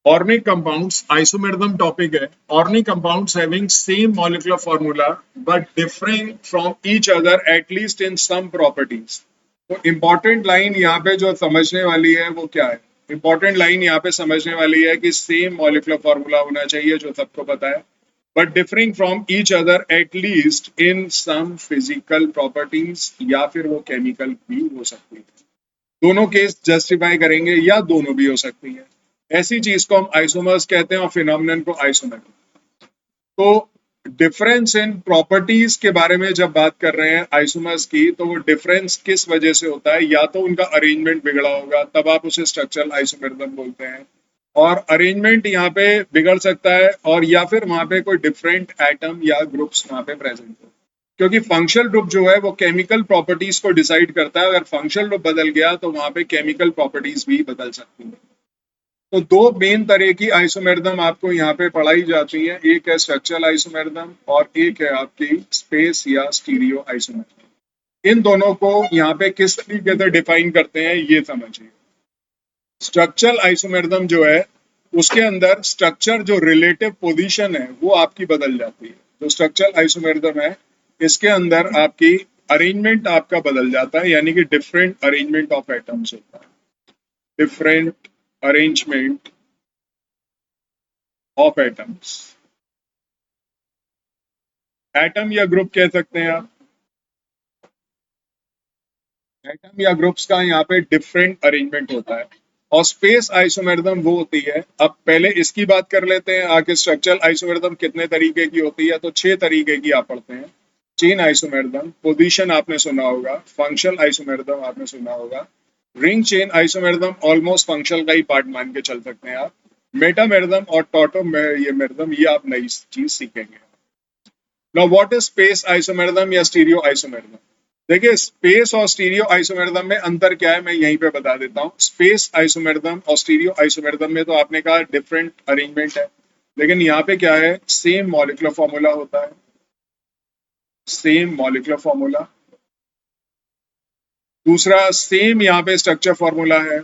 Organic compounds isomerdom topic है. Organic compounds having same molecular formula but differing from each other at least in some properties. तो important line यहाँ पे जो समझने वाली है वो क्या है? Important line यहाँ पे समझने वाली है कि same molecular formula होना चाहिए जो सबको पता है, but differing from each other at least in some physical properties या फिर वो chemical भी हो सकती है. दोनों केस जस्टिफाई करेंगे या दोनों भी हो सकती है. ऐसी चीज को हम आइसोमर्स कहते हैं और फिनोमेनन को आइसोमेरिक. तो डिफरेंस इन प्रॉपर्टीज के बारे में जब बात कर रहे हैं आइसोमर्स की, तो वो डिफरेंस किस वजह से होता है? या तो उनका अरेंजमेंट बिगड़ा होगा, तब आप उसे स्ट्रक्चरल आइसोमेरिज्म बोलते हैं, और अरेंजमेंट यहाँ पे बिगड़ सकता है, और या फिर वहां पे कोई डिफरेंट एटम या ग्रुप्स वहां पे प्रेजेंट हो, क्योंकि फंक्शनल ग्रुप जो है वो केमिकल प्रॉपर्टीज को डिसाइड करता है. अगर फंक्शनल ग्रुप बदल गया तो वहां पे केमिकल प्रॉपर्टीज भी बदल सकती हैं. तो दो मेन तरह की आइसोमेरिज्म आपको यहाँ पे पढ़ाई जाती है. एक है स्ट्रक्चरल आइसोमेरिज्म और एक है आपकी स्पेस या स्टीरियो आइसोमेरिज्म. इन दोनों को यहाँ पे किस तरीके से डिफाइन करते हैं ये समझिए. स्ट्रक्चरल आइसोमेरिज्म जो है उसके अंदर स्ट्रक्चर जो रिलेटिव पोजीशन है वो आपकी बदल जाती है. जो स्ट्रक्चरल आइसोमेरिज्म है इसके अंदर आपकी अरेंजमेंट आपका बदल जाता है, यानी कि डिफरेंट अरेंजमेंट ऑफ एटम्स होता है. Different arrangement of atoms. Atom या ग्रुप कह सकते हैं आप. एटम या ग्रुप्स का यहाँ पे डिफरेंट अरेंजमेंट होता है. और स्पेस आइसोमेरिज्म वो होती है, अब पहले इसकी बात कर लेते हैं. आगे स्ट्रक्चरल आइसोमेरिज्म कितने तरीके की होती है, तो 6 तरीके की आप पढ़ते हैं. चेन आइसोमेरिज्म, पोजीशन आपने सुना होगा, फंक्शनल आइसोमेरिज्म आपने सुना होगा, ring chain isomerism almost functional का ही पार्ट मान के चल सकते हैं आप, मेटामेरिज्म और टॉटोमेरिज्म ये आप नई चीज सीखेंगे. Now what is space isomerism या स्टीरियो आइसोमेरिज्म? देखिए, स्पेस और स्टीरियो आइसोमेरिज्म में अंतर क्या है मैं यहीं पे बता देता हूँ. स्पेस आइसोमेरिज्म और स्टीरियो आइसोमेरिज्म में तो आपने कहा डिफरेंट अरेंजमेंट है, लेकिन यहाँ पे क्या है, सेम मॉलिक्यूलर फॉर्मूला होता है. Same molecular formula. दूसरा, सेम यहाँ पे स्ट्रक्चर फॉर्मूला है.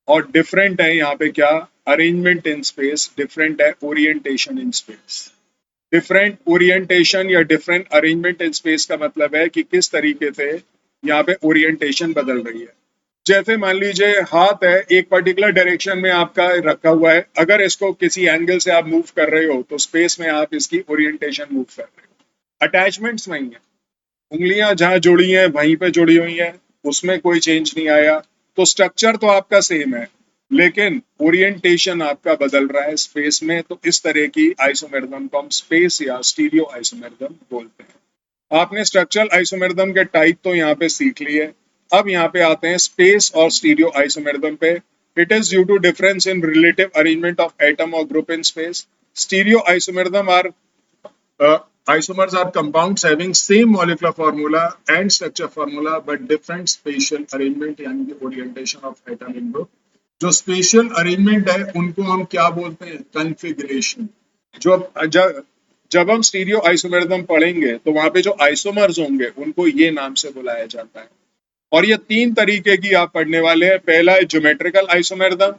और डिफरेंट है यहाँ पे क्या, अरेंजमेंट इन स्पेस. डिफरेंट है orientation in space. Different orientation या डिफरेंट अरेंजमेंट इन स्पेस का मतलब है कि किस तरीके से यहाँ पे ओरिएंटेशन बदल रही है. जैसे मान लीजिए हाथ है, एक पर्टिकुलर डायरेक्शन में आपका रखा हुआ है, अगर इसको किसी एंगल से आप मूव कर रहे हो तो स्पेस में आप इसकी ओरिएंटेशन मूव कर रहे हो. अटैचमेंट्स वही है, उंगलियां जहां जुड़ी हैं वहीं पे जुड़ी हुई हैं, उसमें कोई चेंज नहीं आया. तो स्ट्रक्चर तो आपका सेम है, लेकिन ओरिएंटेशन आपका बदल रहा है स्पेस में. तो इस तरह की आइसोमेरिज्म को हम स्पेस या स्टीरियो आइसोमेरिज्म बोलते हैं. आपने स्ट्रक्चरल आइसोमेरिज्म के टाइप तो यहाँ पे सीख लिए. अब यहाँ पे आते हैं स्पेस और स्टीरियो आइसोमेरिज्म पे. It is due to difference in relative arrangement of atom और group in space. Stereo isomerism are isomers are compounds having same molecular formula and structure formula but different spatial arrangement यानी कि orientation of atom in group. जो special arrangement है उनको हम क्या बोलते हैं, कन्फिगरेशन. जब हम स्टीरियो आइसोमेरिज्म पढ़ेंगे तो वहां पे जो आइसोमर्स होंगे उनको ये नाम से बुलाया जाता है. और ये 3 तरीके की आप पढ़ने वाले हैं. पहला है ज्योमेट्रिकल आइसोमेरिज्म,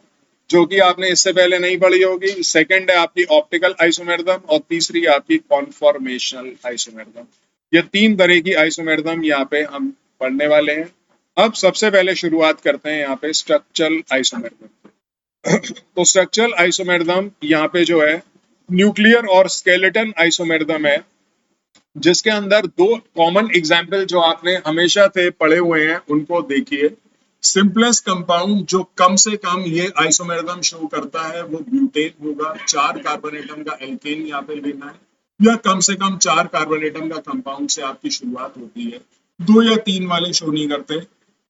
जो कि आपने इससे पहले नहीं पढ़ी होगी. सेकंड है आपकी ऑप्टिकल आइसोमेरिज्म और तीसरी है आपकी कॉन्फॉर्मेशनल आइसोमेरिज्म. ये 3 तरह की आइसोमेरिज्म यहाँ पे हम पढ़ने वाले हैं. अब सबसे पहले शुरुआत करते हैं यहाँ पे स्ट्रक्चरल आइसोमेरिज्म. तो स्ट्रक्चरल आइसोमेरिज्म यहाँ पे जो है न्यूक्लियर और स्केलेटन आइसोमेरिज्म है, जिसके अंदर 2 कॉमन एग्जाम्पल जो आपने हमेशा से पढ़े हुए हैं उनको देखिए. सिंपलेस्ट कंपाउंड जो कम से कम ये आइसोमेरिज्म शो करता है वो ब्यूटेन होगा. 4 कार्बन एटम का एल्केन यहाँ पे लेना है, या कम से कम 4 कार्बन एटम का कंपाउंड से आपकी शुरुआत होती है. 2 या 3 वाले शो नहीं करते.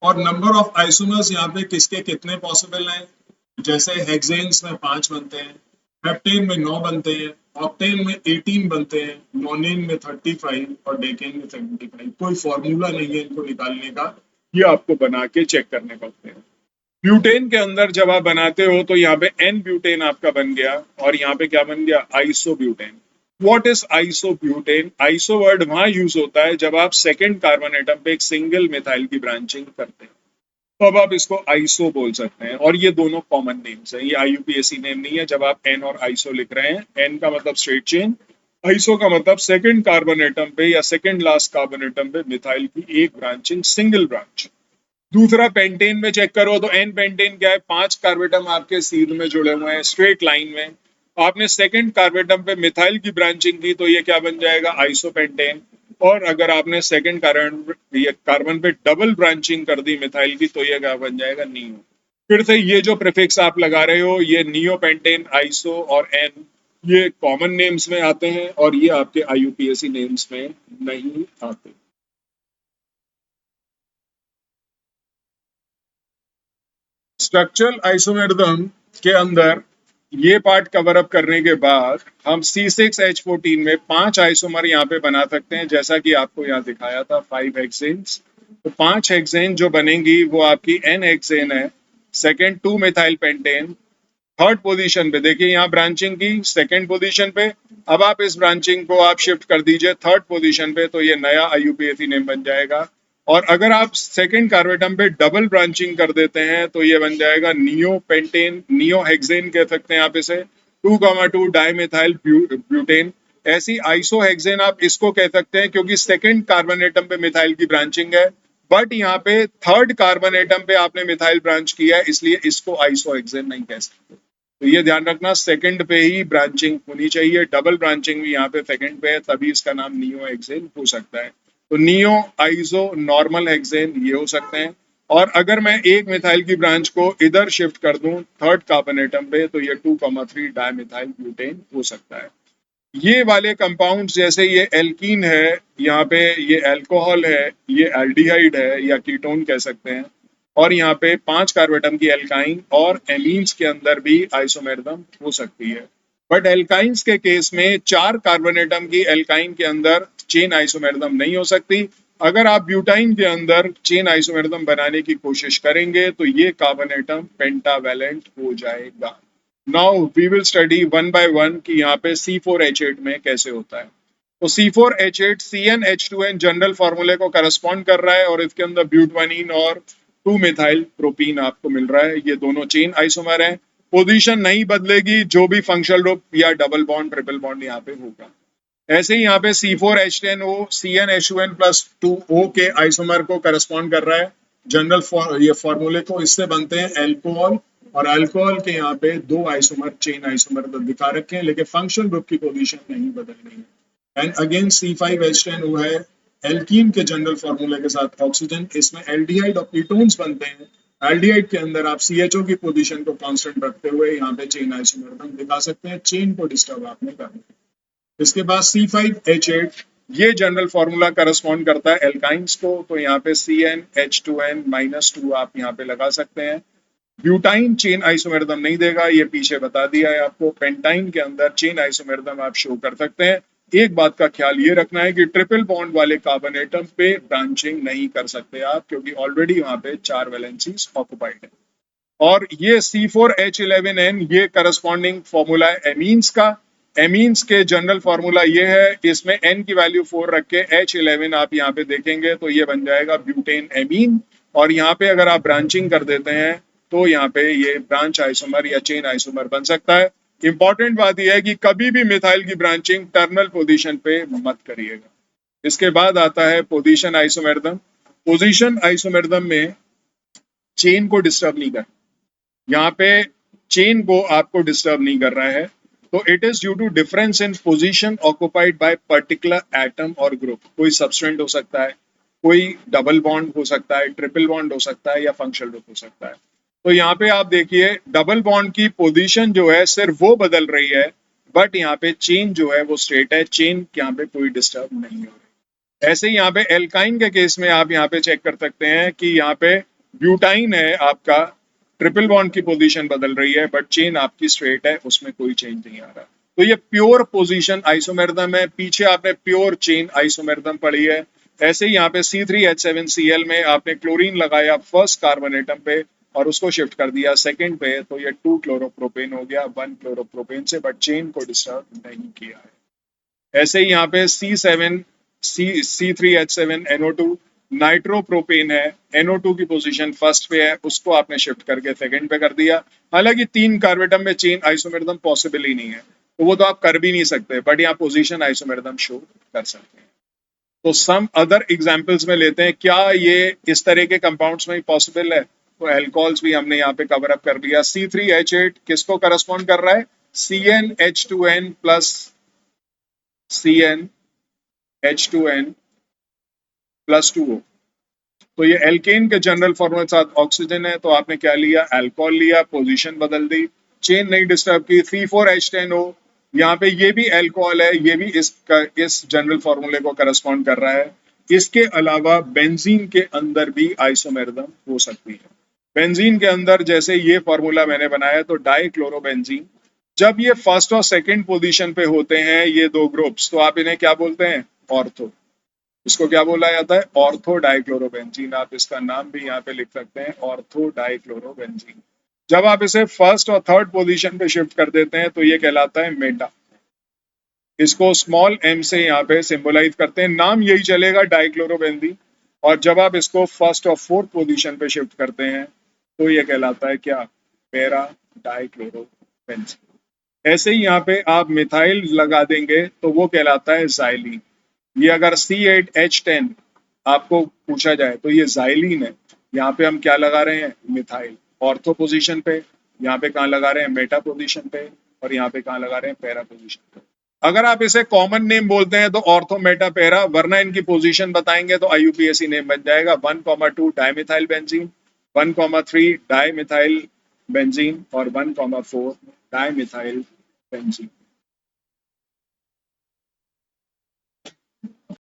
और नंबर ऑफ आइसोमर्स यहाँ पे किसके कितने पॉसिबल हैं, जैसे हेक्सेन्स में 5 बनते हैं, हेप्टेन में 9 बनते हैं, ऑक्टेन में 18 बनते हैं, नोनेन में 35 और डेकेन में 75. कोई फॉर्मूला नहीं है इनको निकालने का, ये आपको बना के चेक करने पड़ते हैं. ब्यूटेन के अंदर जब आप बनाते हो तो यहाँ पे एन ब्यूटेन आपका बन गया, और यहाँ पे क्या बन गया, isobutane. What is isobutane? Iso word वहां यूज होता है जब आप सेकंड कार्बन एटम पे एक सिंगल मिथाइल की ब्रांचिंग करते हैं. तो अब आप इसको आइसो बोल सकते हैं और ये दोनों कॉमन नेम्स हैं, ये आईयूपीएसी नेम नहीं है। जब आप एन और आइसो लिख रहे हैं, एन का मतलब स्ट्रेट चेन, आइसो का मतलब सेकंड कार्बन एटम पे या सेकंड लास्ट कार्बन एटम पे मिथाइल की एक ब्रांचिंग, सिंगल ब्रांच। दूसरा पेंटेन में चेक करो तो एन पेंटेन क्या है, 5 कार्बेटम आपके सीध में जुड़े हुए हैं स्ट्रेट लाइन में। आपने सेकंड कार्बेटम पे मिथाइल की ब्रांचिंग की तो ये क्या बन जाएगा, आइसोपेंटेन। और अगर आपने सेकंड कार्बन ये कार्बन पे डबल ब्रांचिंग कर दी मिथाइल की तो ये क्या बन जाएगा, नियो। फिर से ये जो प्रीफिक्स आप लगा रहे हो, ये नियो पेंटेन, आइसो और एन, ये कॉमन नेम्स में आते हैं और ये आपके आईयूपीएसी नेम्स में नहीं आते। स्ट्रक्चरल आइसोमेरिज्म के अंदर ये पार्ट कवर अप करने के बाद हम C6H14 में 5 आइसोमर यहाँ पे बना सकते हैं, जैसा कि आपको यहाँ दिखाया था 5 हेक्सेन्स। तो 5 हेक्सेन जो बनेंगी वो आपकी N हेक्सेन है, second 2 methyl pentane. Third position पे देखिए यहाँ ब्रांचिंग की सेकंड पोजीशन पे, अब आप इस ब्रांचिंग को आप शिफ्ट कर दीजिए थर्ड पोजीशन पे तो ये नया आईयूपीएसी नेम बन जाएगा। और अगर आप सेकंड कार्बेटम पे डबल ब्रांचिंग कर देते हैं तो ये बन जाएगा नियो पेंटेन, नियो हेक्सेन कह सकते हैं आप इसे, 2,2 डाइमिथाइल ब्यूटेन। ऐसी आइसो हेक्सेन आप इसको कह सकते हैं क्योंकि सेकंड कार्बन एटम पे मिथाइल की ब्रांचिंग है, बट यहाँ पे थर्ड कार्बन एटम पे आपने मिथाइल ब्रांच किया है, इसलिए इसको आइसो हेक्सेन नहीं कह सकते। तो ये ध्यान रखना, सेकंड पे ही ब्रांचिंग होनी चाहिए, डबल ब्रांचिंग भी यहाँ पे सेकंड पे है तभी इसका नाम नियो हेक्सेन हो सकता है। तो नियो, आइसो, नॉर्मल हेक्सेन ये हो सकते हैं। और अगर मैं एक मिथाइल की ब्रांच को इधर शिफ्ट कर दूं थर्ड कार्बन एटम पे तो ये 2,3 डाइमिथाइल ब्यूटेन हो सकता है। ये वाले कंपाउंड्स जैसे ये एल्कीन है, यहाँ पे ये अल्कोहल है, ये एल्डिहाइड है या कीटोन कह सकते हैं, और यहाँ पे 5 कार्बेटम की एल्काइन और एमीन्स के अंदर भी आइसोमेरिज्म हो सकती है। बट एल्काइंस के केस में 4 कार्बन एटम की एल्काइन के अंदर चेन आइसोमेरिज्म नहीं हो सकती। अगर आप ब्यूटाइन के अंदर चेन आइसोमेरिज्म बनाने की कोशिश करेंगे तो ये कार्बन एटम पेंटावैलेंट हो जाएगा। Now we will study one by one कि यहाँ पे C4H8 में कैसे होता है। तो C4H8 CnH2n जनरल फॉर्मूले को करस्पॉन्ड कर रहा है और इसके अंदर ब्यूटानीन और 2 मिथाइल प्रोपीन आपको मिल रहा है, ये दोनों चेन आइसोमर हैं। पोजीशन नहीं बदलेगी, जो भी फंक्शनल ग्रुप या डबल बॉन्ड ट्रिपल बॉन्ड यहाँ पे होगा। ऐसे ही यहाँ पे C4H10O CnH2n प्लस 2O के आइसोमर को करस्पॉन्ड कर रहा है जनरल ये फॉर्मूले को, इससे बनते हैं एल्कोहल। और अल्कोहल के यहाँ पे 2 आइसोमर चेन आइसोमर दिखा रखे हैं, लेकिन फंक्शनल ग्रुप की पोजीशन नहीं बदल रही है। एंड अगेन C5H10O है एल्कीन के जनरल फॉर्मूले के साथ ऑक्सीजन, इसमें एल्डिहाइड और कीटोन्स बनते हैं। एल्डिहाइड के अंदर आप CHO की पोजीशन को कांस्टेंट रखते हुए यहाँ पे चेन आइसोमर दिखा सकते हैं, चेन को डिस्टर्ब आपने करना। इसके बाद C5H8 ये जनरल फॉर्मूला करस्पॉन्ड करता है एल्काइंस को, तो यहाँ पे CnH2n-2 आप यहाँ पे लगा सकते हैं। ब्यूटाइन चेन आइसोमेरिज्म नहीं देगा, ये पीछे बता दिया है आपको। पेंटाइन के अंदर चेन आइसोमेरिज्म आप शो कर सकते हैं। एक बात का ख्याल ये रखना है कि ट्रिपल बॉन्ड वाले कार्बन एटम पे ब्रांचिंग नहीं कर सकते आप, क्योंकि ऑलरेडी वहां पे 4 वैलेंसीज ऑक्युपाइड है। और ये C4H11n ये करस्पॉन्डिंग फॉर्मूला है एमीन्स का। एमीन्स के जनरल फॉर्मूला ये है, इसमें n की वैल्यू 4 रख के H11 आप यहाँ पे देखेंगे तो ये बन जाएगा ब्यूटेन एमीन। और यहाँ पे अगर आप ब्रांचिंग कर देते हैं तो यहाँ पे ये ब्रांच आइसोमर या चेन आइसोमर बन सकता है। इंपॉर्टेंट बात यह है कि कभी भी मिथाइल की ब्रांचिंग टर्मिनल पोजीशन पे मत करिएगा। इसके बाद आता है पोजीशन आइसोमेरिज्म। पोजीशन आइसोमेरिज्म में चेन को डिस्टर्ब नहीं करना, यहाँ पे चेन को आपको डिस्टर्ब नहीं कर रहा है। तो it is due to difference in position occupied by particular atom और ग्रुप। कोई सब्सटेंट हो सकता है, कोई डबल बॉन्ड हो सकता है, ट्रिपल बॉन्ड हो सकता है या फंक्शनल ग्रुप हो सकता है। तो यहाँ पे आप देखिए डबल बॉन्ड की पोजीशन जो है सिर्फ वो बदल रही है, बट यहाँ पे चेन जो है वो स्ट्रेट है, चेन यहाँ पे कोई डिस्टर्ब नहीं हो रही। ऐसे ही यहाँ पे एल्काइन के केस में आप यहाँ पे चेक कर सकते हैं कि यहाँ पे ब्यूटाइन है आपका, ट्रिपल बॉन्ड की पोजीशन बदल रही है बट चेन आपकी स्ट्रेट है, उसमें कोई चेंज नहीं आ रहा। तो ये प्योर पोजीशन आइसोमेरिज्म है। पीछे आपने प्योर चेन आइसोमेरिज्म पढ़ी है। ऐसे ही यहाँ पे C3H7Cl में आपने क्लोरीन लगाया फर्स्ट कार्बन एटम पे और उसको शिफ्ट कर दिया सेकंड पे, तो ये 2 क्लोरोप्रोपेन हो गया 1 क्लोरोप्रोपेन से, बट चेन को डिस्टर्ब नहीं किया है। ऐसे ही यहाँ पे C3H7NO2 नाइट्रोप्रोपेन है, NO2 की पोजीशन फर्स्ट पे है, उसको आपने शिफ्ट करके सेकंड पे कर दिया। हालांकि 3 कार्बेटम में चेन आइसोमेरिज्म पॉसिबल ही नहीं है, तो वो तो आप कर भी नहीं सकते, बट यहाँ पोजीशन आइसोमेरिज्म शो कर सकते हैं। तो सम अदर एग्जांपल्स में लेते हैं, क्या ये इस तरह के कंपाउंड्स में ही पॉसिबल है? तो एल्कोहल्स भी हमने यहाँ पे कवर अप कर लिया। C3H8 किसको करस्पॉन्ड कर रहा है? CnH2n plus CnH2n plus 2O। तो ये एल्केन के जनरल फॉर्मूले के साथ ऑक्सीजन है, तो आपने क्या लिया? अल्कोहल लिया, पोजीशन बदल दी, चेन नहीं डिस्टर्ब की। C4H10O, यहाँ पे ये भी अल्कोहल है, ये भी इस जनरल फॉर्मूले को करस्पॉन्ड कर रहा है। इसके अलावा बेंजीन के अंदर भी आइसोमेरिज्म हो सकती है। बेंजीन के अंदर जैसे ये फॉर्मूला मैंने बनाया, तो डाइक्लोरोबेंजीन, जब ये फर्स्ट और सेकंड पोजीशन पे होते हैं ये दो ग्रुप्स, तो आप इन्हें क्या बोलते हैं? ऑर्थो। इसको क्या बोला जाता है? Ortho dichlorobenzene. आप इसका नाम भी यहाँ पे लिख सकते हैं, ऑर्थो डाइक्लोरोबेंजीन। जब आप इसे फर्स्ट और थर्ड पोजीशन पे शिफ्ट कर देते हैं तो ये कहलाता है मेटा। इसको स्मॉल m से यहाँ पे सिंबलाइज करते हैं, नाम यही चलेगा डाइक्लोरोबेंजीन। और जब आप इसको फर्स्ट और फोर्थ पोजीशन पे शिफ्ट करते हैं तो ये कहलाता है क्या? Para dichlorobenzene. ऐसे ही यहाँ पे आप मिथाइल लगा देंगे तो वो कहलाता है जाइलीन। ये अगर C8H10 आपको पूछा जाए तो ये जाइलीन है। यहाँ पे हम क्या लगा रहे हैं? मिथाइल। ऑर्थो पोजीशन पे, यहाँ पे कहाँ लगा रहे हैं? मेटा पोजीशन पे, और यहाँ पे कहाँ लगा रहे हैं? पैरा पोजीशन पे। अगर आप इसे कॉमन नेम बोलते हैं तो ऑर्थो मेटा पैरा, वरना इनकी पोजीशन बताएंगे तो IUPAC नेम बन जाएगा। 1,2 डाइमिथाइल बेंजीन, 1,3 डाइमिथाइल बेंजीन और 1,4 डाइमिथाइल बेंजीन।